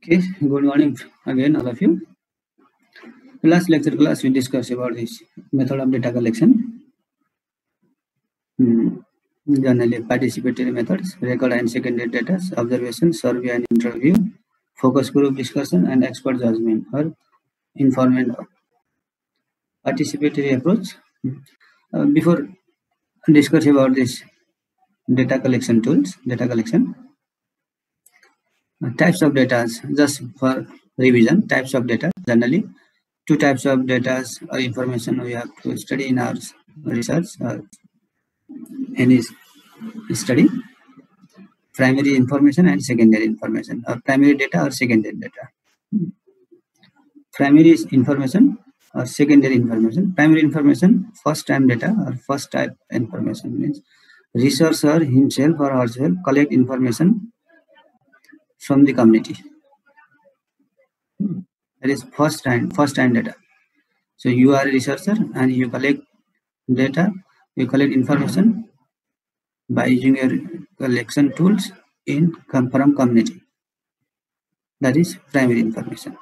Okay, good morning again, all of you. Last lecture class we discussed about this method of data collection. Generally, participatory methods, record and secondary data, observation, survey and interview, focus group discussion, and expert judgment or informant. Participatory approach. Before discuss about this data collection tools, data collection. Types of data, just for revision, types of data. Generally, two types of data or information we have to study in our research or any study: primary information and secondary information, or primary data or secondary data. Primary information or secondary information. Primary information, first time data or first type information, means researcher himself or herself collect information from the community. That is first time data. So you are a researcher and you collect data, you collect information by using your collection tools from community. That is primary information.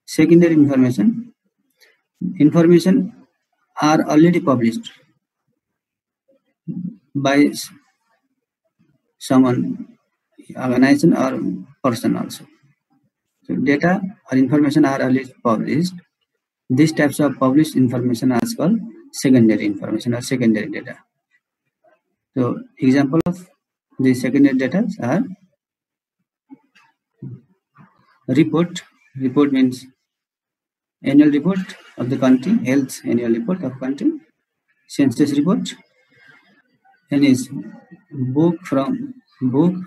Secondary information are already published by someone, organization or person also. So data or information are already published. These types of published information are called secondary information or secondary data. So example of the secondary data are report. Report means annual report of the country, health annual report of country, census report, and is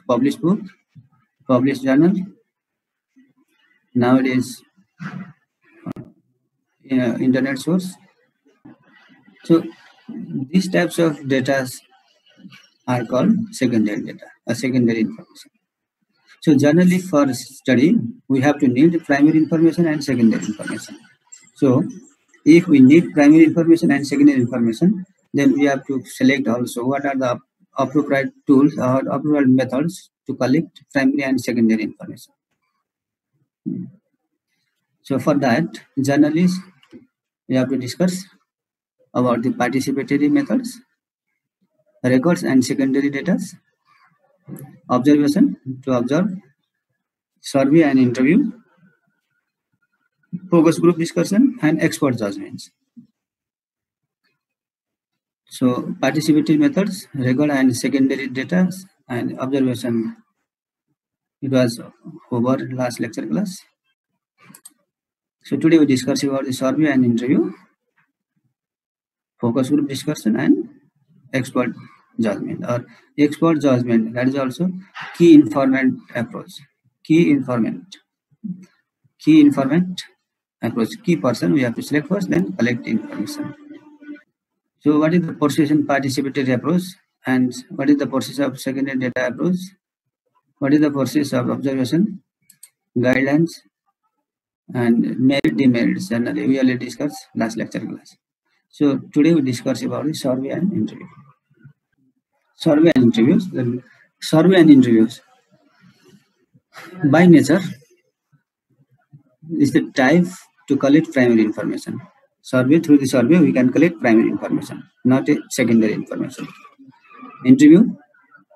published journal. Nowadays, internet source. So these types of data are called secondary data or secondary information. So generally for study, we have to need primary information and secondary information. So if we need primary information and secondary information, then we have to select also what are the appropriate tools or appropriate methods to collect primary and secondary information. So for that, generally we have to discuss about the participatory methods, records and secondary data, observation to observe, survey and interview, focus group discussion, and expert judgments. So participatory methods, record and secondary data, and observation. It was over last lecture class. So today we discuss about the survey and interview, focus group discussion, and expert judgment. Or expert judgment, that is also key informant approach. Key informant approach. Key person we have to select first, then collect information. So what is the process in participatory approach, and what is the process of secondary data approach? What is the process of observation, guidelines, and merit demerits? Generally we already discussed last lecture class. So today we discuss about the survey and interview. Survey and interviews. By nature is the type to collect primary information. Through the survey we can collect primary information, not a secondary information. Interview,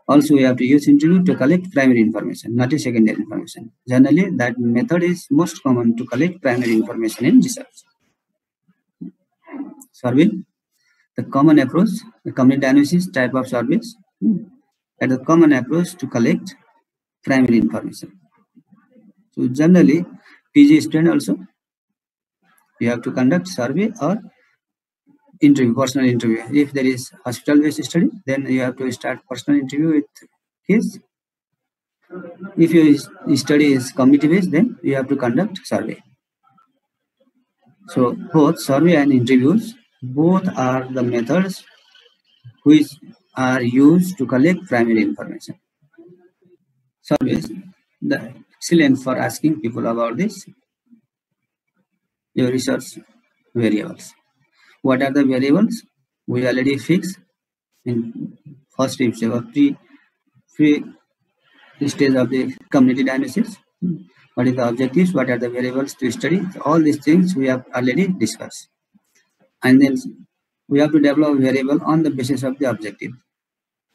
also we have to use interview to collect primary information, not a secondary information. Generally that method is most common to collect primary information in research. Survey, the common approach, the community analysis type of surveys, and the common approach to collect primary information. So generally PG student also, you have to conduct survey or interview, personal interview. If there is hospital-based study, then you have to start personal interview with his. If your study is committee-based, then you have to conduct survey. So both survey and interviews, both are the methods which are used to collect primary information. Surveys, the excellent for asking people about this, your research variables. What are the variables? We already fixed in first stage of pre stage of the community analysis. What is the objectives? What are the variables to study? All these things we have already discussed. And then we have to develop a variable on the basis of the objective.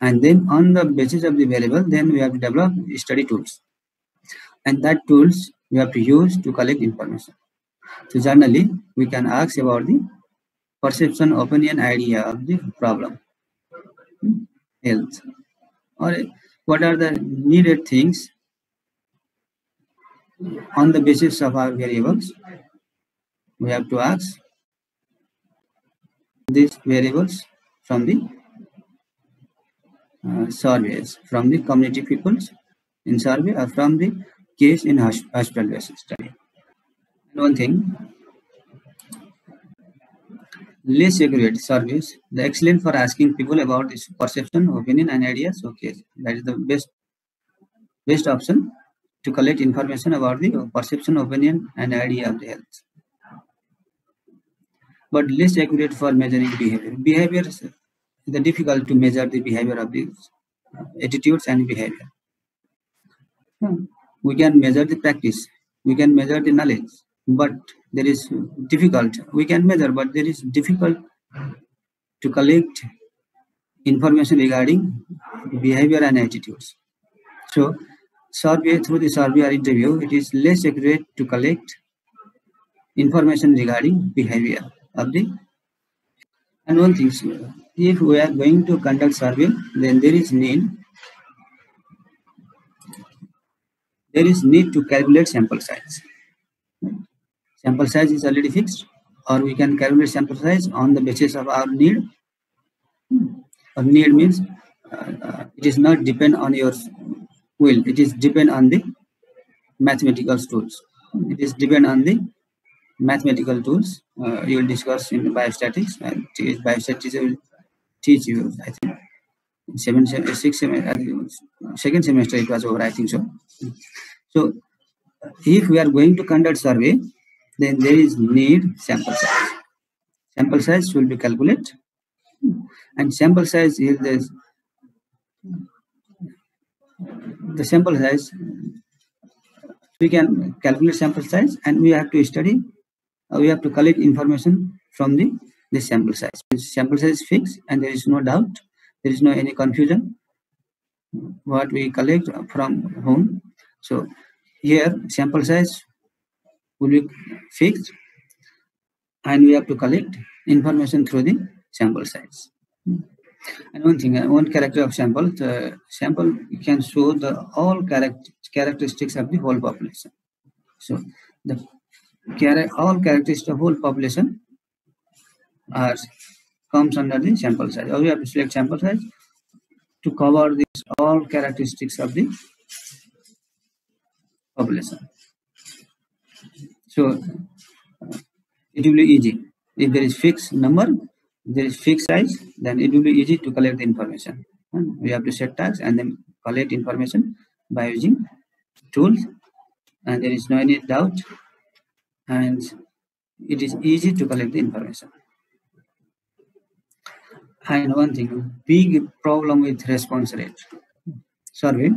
And then on the basis of the variable, then we have to develop study tools. And that tools we have to use to collect information. So generally, we can ask about the perception, opinion, idea of the problem, health, or what are the needed things on the basis of our variables. We have to ask these variables from the surveys, from the community peoples in survey, or from the case in hospital-based study. And one thing, less accurate surveys, the excellent for asking people about this perception, opinion, and ideas. Okay, that is the best option to collect information about the perception, opinion, and idea of the health. But less accurate for measuring behavior. Behavior is difficult to measure the behavior of these attitudes and behavior. We can measure the practice, we can measure the knowledge, but there is difficult. We can measure, but there is difficult to collect information regarding behavior and attitudes. So, through the survey or interview, it is less accurate to collect information regarding behavior of the. And one thing, if we are going to conduct survey, then there is need to calculate sample size. Sample size is already fixed, or we can calculate sample size on the basis of our need. Or need means it is not depend on your will, it is depend on the mathematical tools. It is depend on the mathematical tools. You will discuss in biostatics, and biostatics will teach you, I think, second semester it was over, I think so. So if we are going to conduct survey, then there is need sample size. Sample size will be calculated, and sample size is the sample size. We can calculate sample size, and we have to study. We have to collect information from the sample size. Sample size is fixed, and there is no doubt. There is no any confusion. What we collect from whom. So here sample size will be fixed, and we have to collect information through the sample size. And one thing, one character of sample, the sample can show the all characteristics of the whole population. So the all characteristics of whole population comes under the sample size. Or we have to select sample size to cover these all characteristics of the population. So it will be easy. If there is fixed number, there is fixed size, then it will be easy to collect the information. And we have to set tags and then collect information by using tools, and there is no any doubt, and it is easy to collect the information. And one thing, big problem with response rate survey.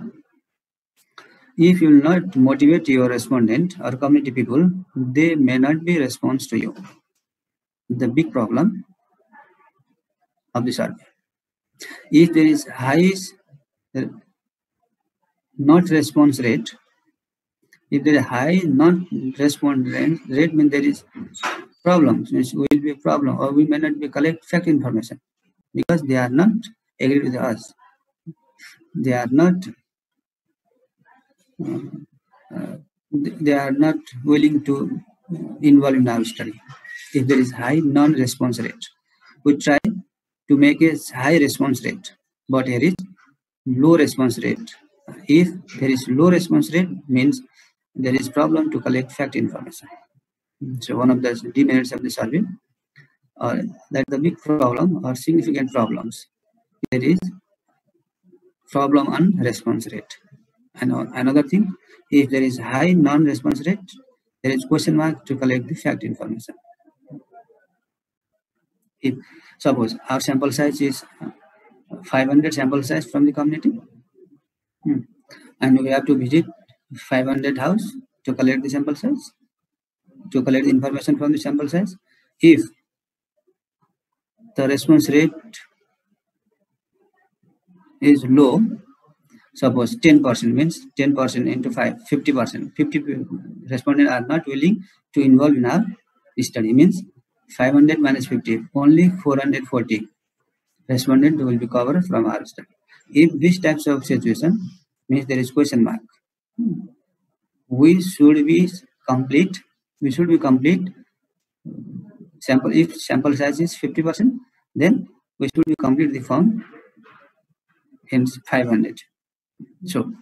If you will not motivate your respondent or community people, they may not be response to you. The big problem of the survey. If there is high not response rate, if there is high not response rate, means there is problems, means will be a problem, or we may not be collect fact information because they are not agree with us. They are not willing to involve in our study. If there is high non-response rate, we try to make a high response rate, but here is low response rate. If there is low response rate, means there is problem to collect fact information. So one of the demerits of the survey, or that the big problem or significant problems, there is problem on response rate. And another thing, if there is high non-response rate, there is question mark to collect the fact information. If suppose our sample size is 500 sample size from the community, and we have to visit 500 house to collect the sample size, to collect the information from the sample size. If the response rate is low, suppose 10% means 10% into 50%. 50 respondents are not willing to involve in our study, means 500 minus 50, only 440 respondents will be covered from our study. If this types of situation means there is question mark, we should be complete sample. If sample size is 50%, then we should be complete the form in 500. So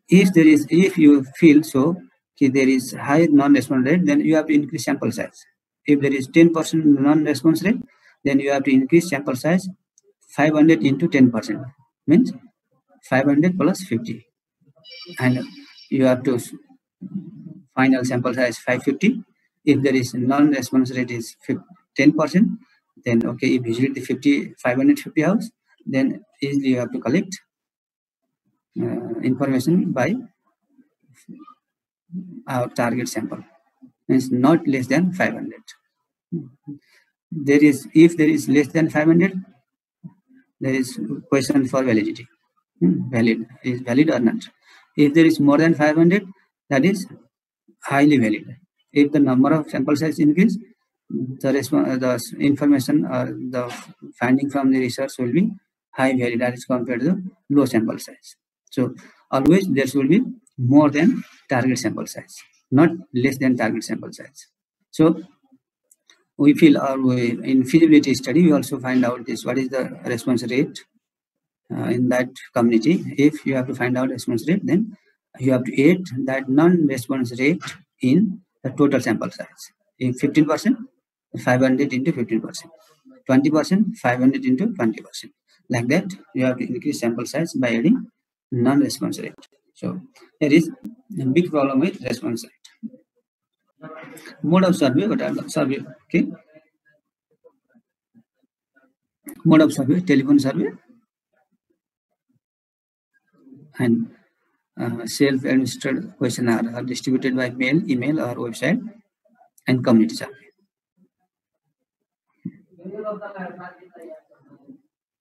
if you feel so there is high non-response rate, then you have to increase sample size. If there is 10% non-response rate, then you have to increase sample size 500 into 10%, means 500 plus 50, and you have to final sample size 550. If there is non-response rate is 10%, then okay, if you visit the 550 house, then easily you have to collect information by our target sample, means not less than 500. If there is less than 500, there is question for validity. Is valid or not? If there is more than 500, that is highly valid. If the number of sample size increase, the information or the finding from the research will be high valid as compared to the low sample size. So always there should be more than target sample size, not less than target sample size. So we feel in feasibility study, we also find out this, what is the response rate in that community. If you have to find out response rate, then you have to add that non-response rate in the total sample size. If 15%, 500 into 15%, 20%, 500 into 20%. Like that, you have to increase sample size by adding non-response rate. So there is a big problem with response rate. Mode of survey, what are the survey? Okay. Mode of survey, telephone survey, and self-administered questionnaire are distributed by mail, email, or website, and community survey.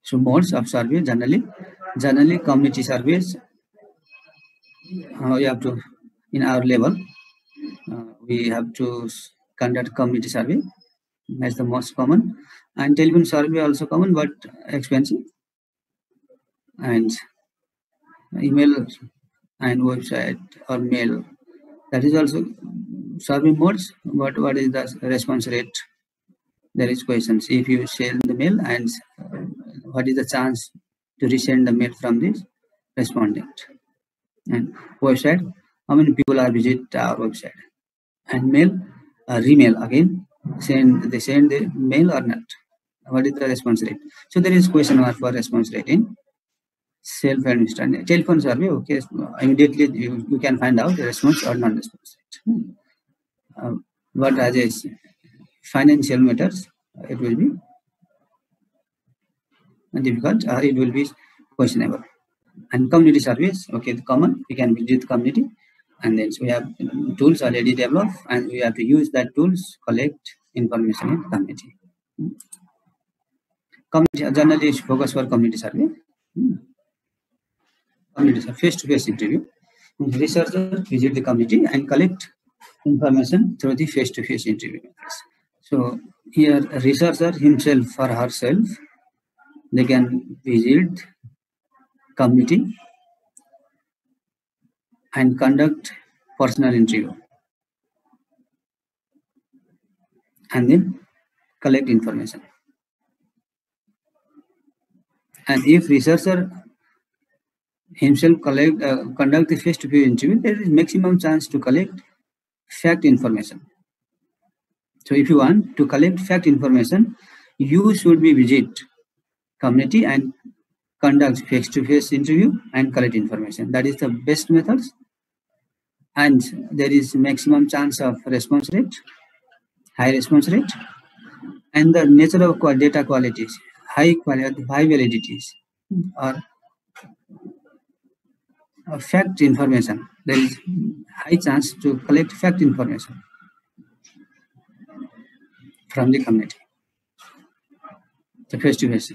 So modes of survey, generally community surveys, we have to, in our level, we have to conduct community survey. That's the most common. And telephone survey also common but expensive. And email and website or mail, that is also survey modes. But what is the response rate? There is questions. If you send the mail, and what is the chance to resend the mail from this respondent? And website, how many people are visit our website? And mail, remail again, they send the mail or not? What is the response rate? So there is question mark for response rate in self-administered telephone survey. Okay, immediately you can find out the response or non-response rate. But as a financial matters, it will be difficult, it will be questionable. And community surveys, okay, the common, we can visit the community, and then we have tools already developed, and we have to use that tools, collect information in community. Community generally is focus for community survey. Community survey, face-to-face interview. Researchers visit the community and collect information through the face-to-face interview. So here, researcher himself or herself, they can visit community and conduct personal interview, and then collect information. And if researcher himself conduct the face-to-face interview, there is maximum chance to collect fact information. So if you want to collect fact information, you should be visit community and conduct face-to-face interview and collect information. That is the best methods, and there is maximum chance of response rate, high response rate, and the nature of data qualities, high validities, or fact information. There is high chance to collect fact information from the community, the face-to-face.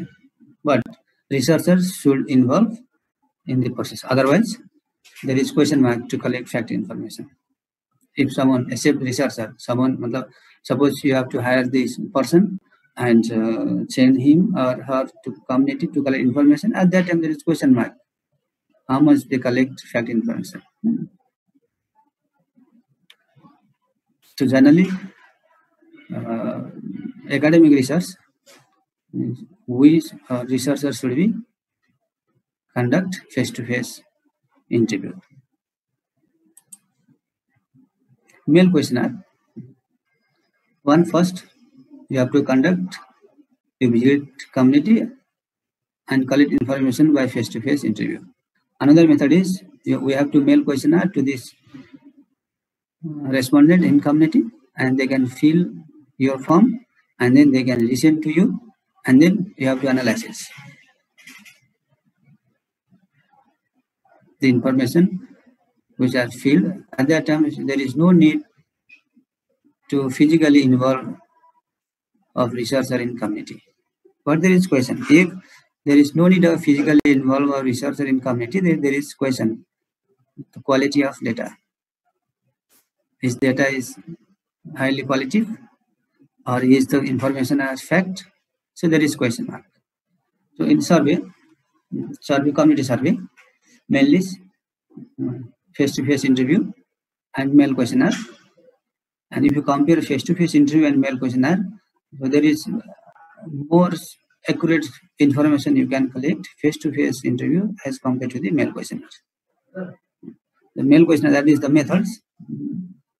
But researchers should involve in the process. Otherwise, there is question mark to collect fact information. If someone, except researcher, suppose you have to hire this person and send him or her to community to collect information, at that time there is question mark. How much they collect fact information. So generally, academic research, we researchers should be conduct face-to-face interview. Mail questionnaire. One, first, you have to conduct a visit community and collect information by face-to-face interview. Another method is we have to mail questionnaire to this respondent in community, and they can fill your form, and then they can listen to you, and then you have to analyze the information which are filled. At that time, there is no need to physically involve of researcher in community. But there is question, if there is no need of physically involve a researcher in community, then there is question, the quality of data. His data is highly qualitative, or is the information as fact? So there is question mark. So in survey, community survey, mainly face-to-face interview and mail questionnaire. And if you compare face-to-face interview and mail questionnaire, so there is more accurate information you can collect face-to-face interview as compared to the mail questionnaire. The mail questionnaire, that is the methods,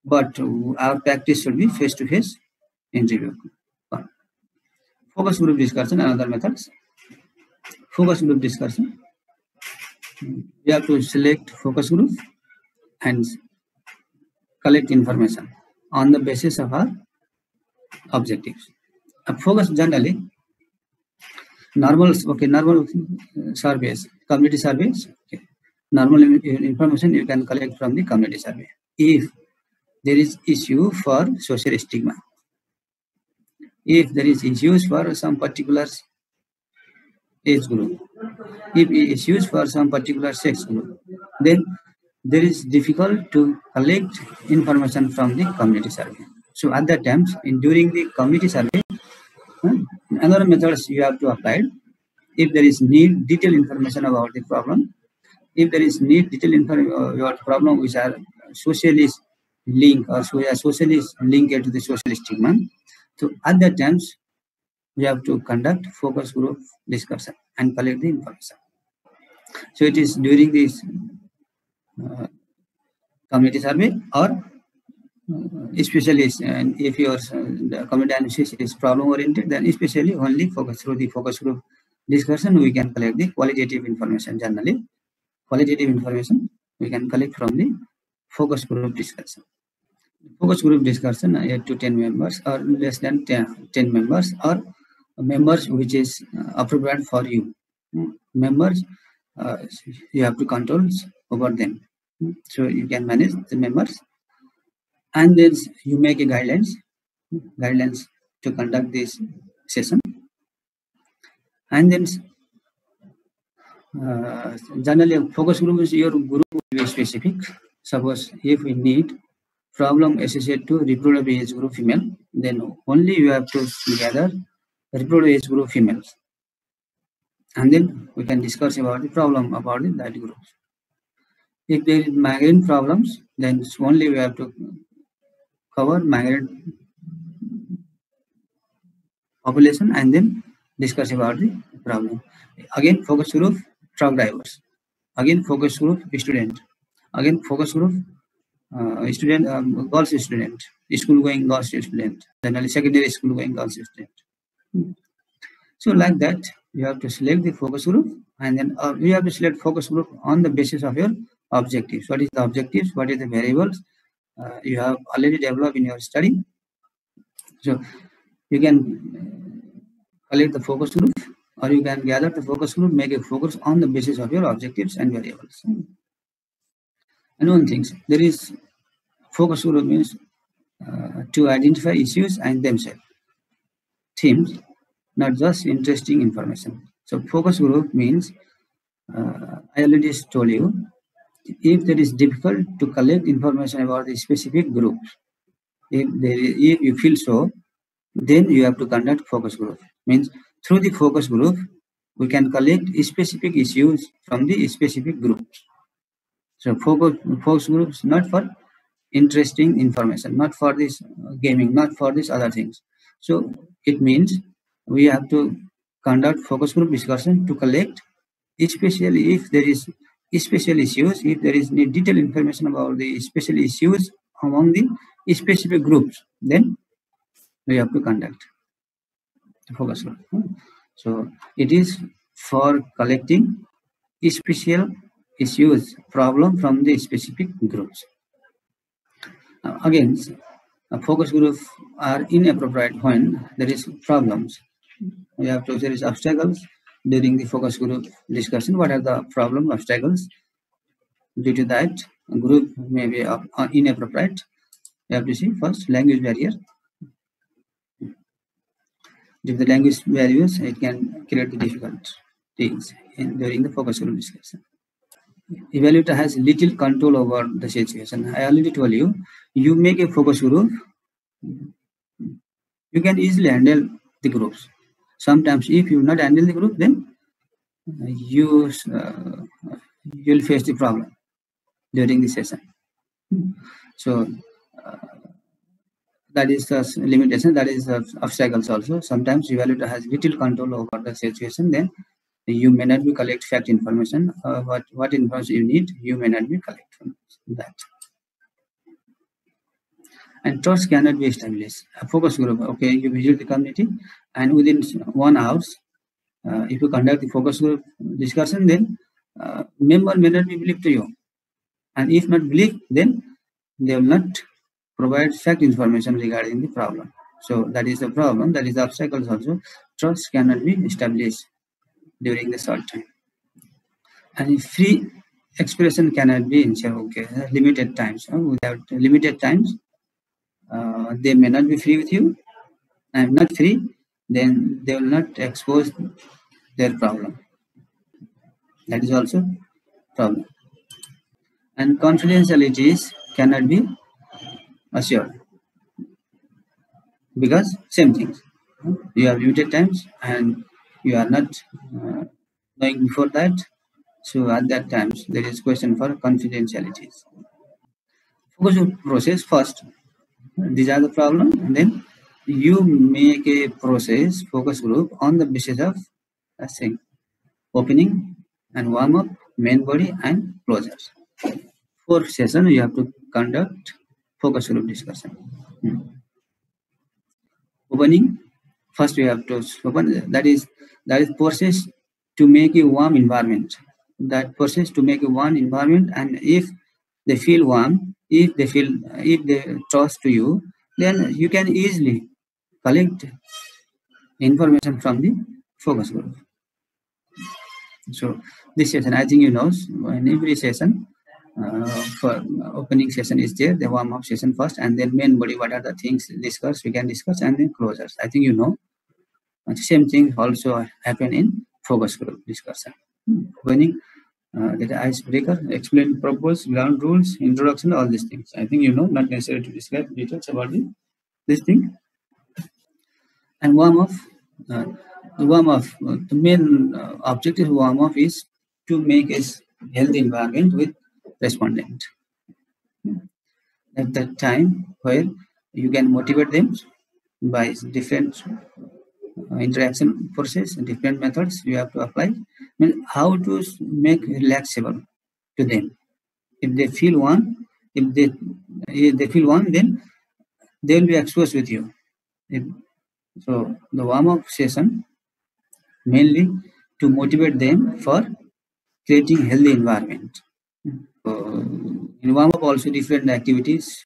but our practice should be face-to-face interview. Focus group discussion, another methods. Focus group discussion. We have to select focus group and collect information on the basis of our objectives. A focus generally, normal surveys, community surveys, okay. Normal information you can collect from the community survey. If there is issue for social stigma, if there is issues for some particular age group, if issues for some particular sex group, then there is difficult to collect information from the community survey. So at that time, during the community survey, another methods you have to apply. If there is need detailed information about the problem, if there is need detailed information about problem which are socially linked or socially linked to the social stigma, so at that times we have to conduct focus group discussion and collect the information. So it is during this community survey, or especially if your the community analysis is problem oriented, then especially only through the focus group discussion we can collect the qualitative information. Generally, qualitative information we can collect from the focus group discussion. Focus group discussion 8 to 10 members or less than 10 members, or members which is appropriate for you. Members, you have to control over them. So you can manage the members, and then you make a guidelines to conduct this session. And then generally focus group is your group will be specific. Suppose if we need problem associated to reproductive age group female, then only you have to gather reproductive age group females, and then we can discuss about the problem about that group. If there is migrant problems, then only we have to cover migrant population and then discuss about the problem. Again, focus group truck drivers. Again, focus group student. Again, focus group student, girls student, school going girls student, generally secondary school going girls student. So like that, you have to select the focus group, and then you have to select focus group on the basis of your objectives. What is the objectives? What is the variables you have already developed in your study? So you can collect the focus group, or you can gather the focus group, make a focus on the basis of your objectives and variables. And one thing, there is focus group means to identify issues and themselves. Themes, not just interesting information. So focus group means, I already told you, if it is difficult to collect information about the specific group, if you feel so, then you have to conduct focus group. Means through the focus group, we can collect specific issues from the specific groups. So focus groups not for interesting information, not for this gaming, not for these other things. So it means we have to conduct focus group discussion to collect, especially if there is special issues, if there is detailed information about the special issues among the specific groups, then we have to conduct focus group. So it is for collecting special issues, problem from the specific groups. Again, focus groups are inappropriate when there is problems. We have to, there is obstacles during the focus group discussion. What are the problem obstacles? Due to that, a group may be inappropriate. You have to see first language barrier. Due to the language barriers, it can create the difficult things during the focus group discussion. Evaluator has little control over the situation. I already told you, you make a focus group, you can easily handle the groups. Sometimes if you not handle the group, then you'll face the problem during the session. So that is the limitation, that is the obstacles also. Sometimes evaluator has little control over the situation, then you may not be collect fact information. What information you need, you may not be collect from that. And trust cannot be established. A focus group, okay, you visit the community, and within 1 hour, if you conduct the focus group discussion, then member may not be believed to you. And if not believed, then they will not provide fact information regarding the problem. So that is the problem, that is the obstacles also. Trust cannot be established during the short time. And free expression cannot be ensured, okay, limited times. Without limited times, they may not be free with you. And not free, then they will not expose their problem. That is also problem. And confidentialities cannot be assured, because same things. You have limited times and you are not knowing before that. So at that times, there is question for confidentialities. Focus group process first. These are the problem, and then you make a process focus group on the basis of saying opening and warm up, main body, and closures. 4 sessions you have to conduct focus group discussion. Opening, first you have to open, that is process to make a warm environment. That process to make a warm environment, and if they feel warm, if they trust to you, then you can easily collect information from the focus group. So this session, I think you know, in every session, for opening session is there, the warm up session first, and then main body, what are the things discussed, we can discuss, and then closures. I think you know. The same thing also happen in focus group discussion. Opening, the icebreaker, explain purpose, ground rules, introduction, all these things. I think you know, not necessary to describe details about this thing. And warm up, the main objective of warm up is to make a healthy environment with respondent. At that time where you can motivate them by different interaction process and different methods you have to apply. I mean, how to make relaxable to them. If they feel one, if they feel one, then they will be exposed with you. So the warm-up session mainly to motivate them for creating healthy environment. In warm-up also different activities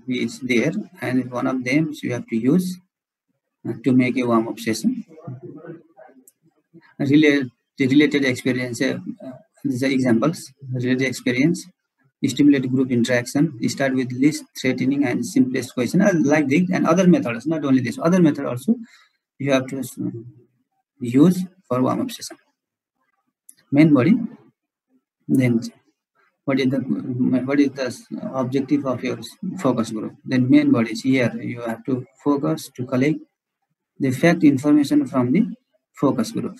is there, and one of them you have to use to make a warm-up session. Related experience, these are examples. Related experience, stimulate group interaction, start with least threatening and simplest question, like this, and other methods, not only this, other method also you have to use for warm-up session. Main body, then what is the objective of your focus group? Then main body is here. You have to focus to collect the fact information from the focus group.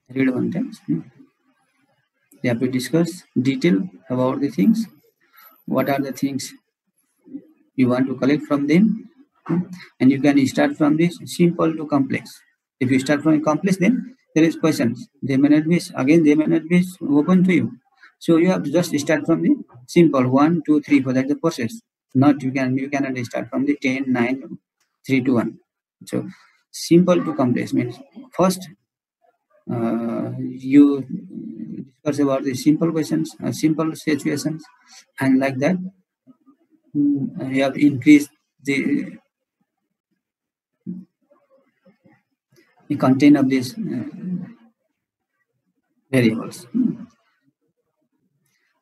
Read one text. You have to discuss detail about the things. What are the things you want to collect from them? And you can start from this simple to complex. If you start from complex, then there is questions. They may not be open to you. So you have to just start from the simple 1, 2, 3, 4. That's the process. Not you cannot start from the 10, 9, 3, 2, 1. So simple to complex means first you discuss about the simple questions, simple situations, and like that you have increased the content of these variables. And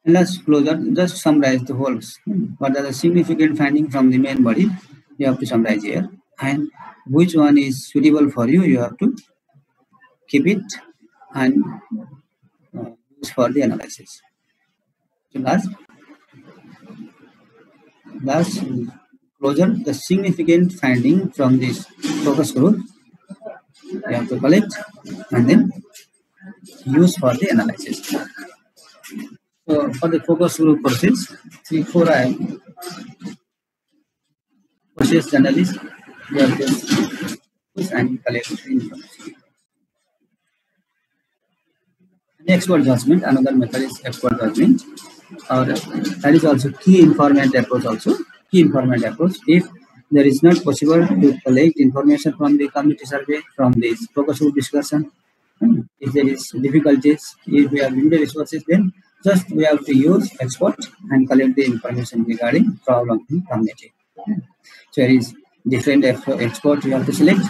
let's just summarize the whole. What are the significant findings from the main body? You have to summarize here, and which one is suitable for you? You have to keep it and use for the analysis. So last closure, the significant finding from this focus group you have to collect and then use for the analysis. So for the focus group process, 3, 4 process analysis, you have to use and collect information. The expert judgment, another method is expert judgment, or that is also key informant approach also. Key informant approach, if there is not possible to collect information from the community survey, from this focus group discussion, if there is difficulties, if we have limited resources, then just we have to use expert and collect the information regarding problem in community. So there is different expert you have to select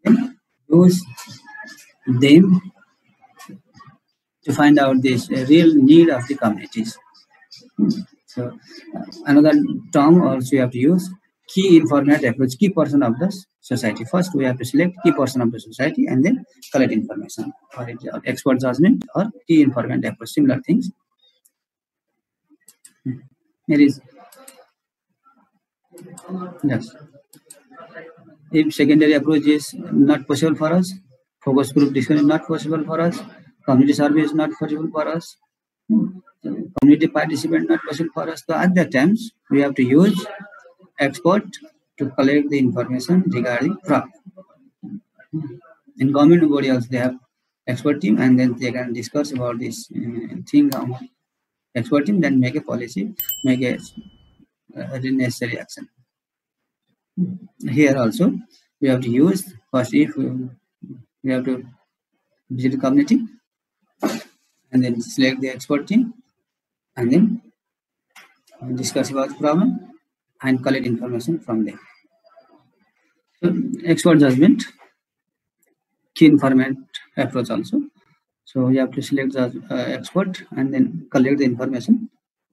and use them to find out this real need of the communities. So another term also you have to use, key informant approach, key person of the society. First we have to select key person of the society and then collect information, or expert judgment or key informant approach, similar things. There is, yes, if secondary approach is not possible for us, focus group discussion is not possible for us, community survey is not possible for us, community participant not possible for us, so at that times we have to use expert to collect the information regarding problem. In government body also they have expert team, and then they can discuss about this thing among expert team, then make a policy, make a necessary action. Here also we have to use, first if we have to visit the community and then select the expert team and then discuss about the problem and collect information from them. So expert judgment, key informant approach also. So you have to select the expert and then collect the information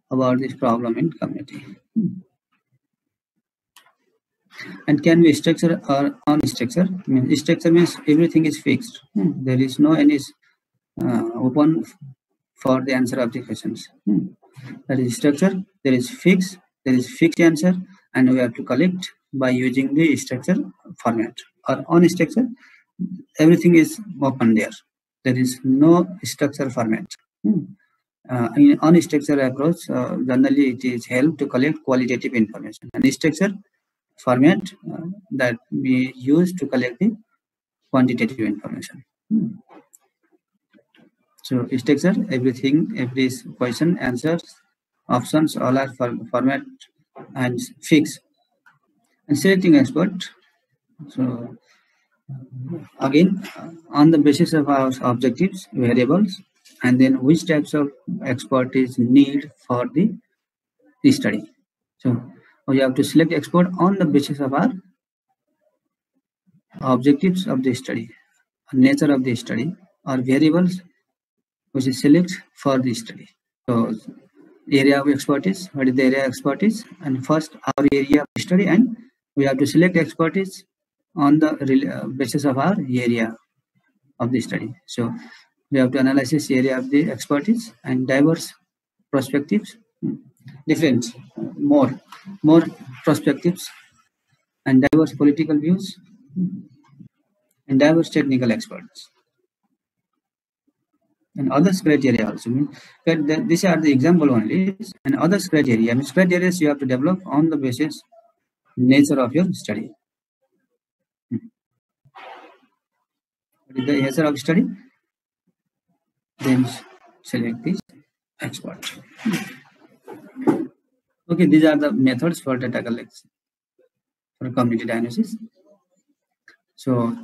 about this problem in community. And can we structure or unstructure? Structure means everything is fixed. There is no any open for the answer of the questions. That is structure. There is fixed answer, and we have to collect by using the structure format. Or unstructured, everything is open there. There is no structure format. In unstructured approach, generally it is help to collect qualitative information. And structure format that we use to collect the quantitative information. So structure, everything, every question, answers, options, all are format and fixed. And selecting expert. So again, on the basis of our objectives, variables, and then which types of expertise need for the study. So we have to select expert on the basis of our objectives of the study, nature of the study, or variables which is select for the study. So area of expertise, what is the area of expertise? And first our area of study, and we have to select expertise on the basis of our area of the study. So we have to analyze this area of the expertise and diverse perspectives, different, more perspectives, and diverse political views, and diverse technical experts. And others criteria also mean that these are the example only, and others criteria means criteria you have to develop on the basis nature of your study. What is the nature of study? Then select this expert. Okay, these are the methods for data collection for community diagnosis. So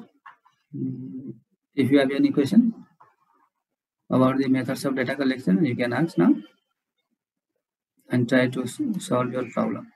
if you have any question about the methods of data collection, you can ask now and try to solve your problem.